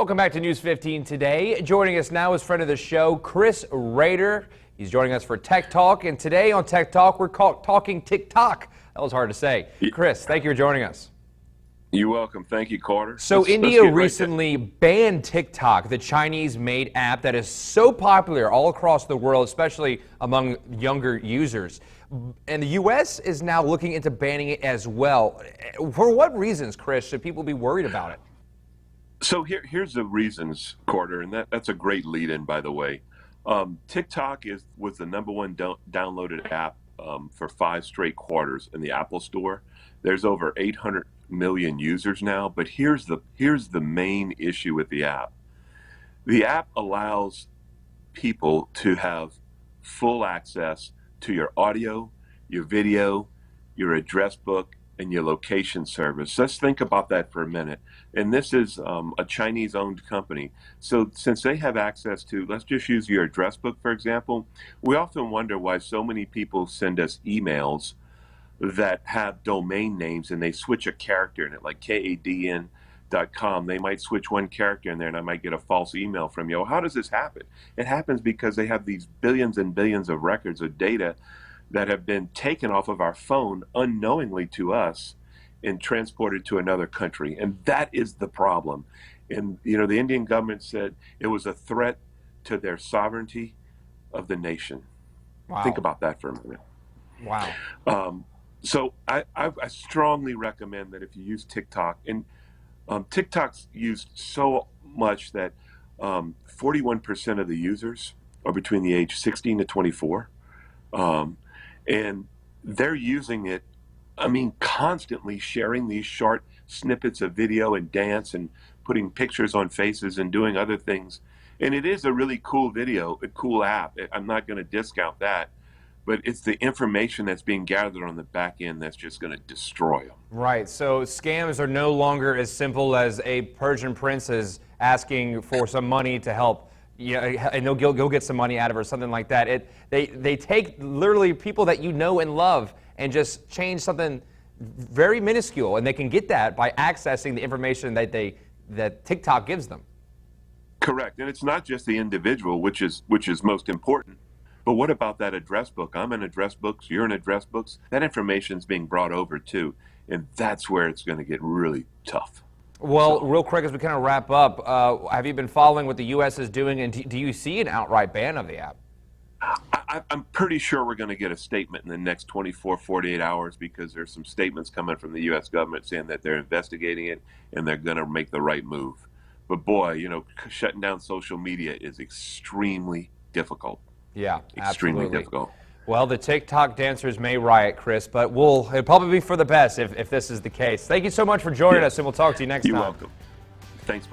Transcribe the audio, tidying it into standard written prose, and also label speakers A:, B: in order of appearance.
A: Welcome back to News 15 today. Joining us now is friend of the show, Chris Rader. He's joining us for Tech Talk, and today on Tech Talk, we're talking Tik Tok. That was hard to say. Chris, thank you for joining us.
B: You're welcome. Thank you, Carter.
A: So India recently banned TikTok, the Chinese-made app that is so popular all across the world, especially among younger users. And the U.S. is now looking into banning it as well. For what reasons, Chris, should people be worried about it?
B: So here's the reasons, Carter, and that's a great lead-in, by the way. TikTok was the #1 downloaded app for 5 straight quarters in the Apple Store. There's over 800 million users now, but here's the main issue with the app. The app allows people to have full access to your audio, your video, your address book, and your location service. Let's think about that for a minute. And this is a Chinese-owned company. So since they have access to, let's just use your address book, for example, we often wonder why so many people send us emails that have domain names and they switch a character in it, like kadn.com. They might switch one character in there and I might get a false email from you. Well, how does this happen? It happens because they have these billions and billions of records of data that have been taken off of our phone unknowingly to us and transported to another country. And that is the problem. And, you know, the Indian government said it was a threat
A: to
B: their sovereignty of the nation.
A: Wow.
B: Think about that for a minute.
A: Wow.
B: So I strongly recommend that if you use TikTok, and TikTok's used so much that 41% of the users are between the age 16 to 24. And they're using it, I mean, constantly sharing these short snippets of video and dance and putting pictures on faces and doing other things. And it is a really cool video, a cool app. I'm not going to discount that, but it's the information that's being gathered on the back end that's just going to destroy them.
A: Right. So scams are no longer as simple as a Persian princess asking for some money to help. Yeah, and they'll go get some money out of her, something like that. They take literally people that you know and love and just change something very minuscule, and they can get that by accessing the information that TikTok gives them.
B: Correct, and it's not just the individual, which is most important. But what about that address book? I'm in address books. You're in address books. That information is being brought over too, and that's where it's going to get really tough.
A: Well, real quick as we kind of wrap up, have you been following what the U.S. is doing, and do you see an outright ban of the app?
B: I'm pretty sure we're going to get a statement in the next 24, 48 hours because there's some statements coming from the U.S. government saying that they're investigating it and they're going to make the right move. But boy, you know, shutting down social media is extremely difficult.
A: Yeah,
B: extremely
A: absolutely.
B: difficult.
A: Well, the TikTok dancers may riot, Chris, but it'll probably be for the best if this is the case. Thank you so much for joining us, and we'll talk to you next time.
B: You're welcome. Thanks.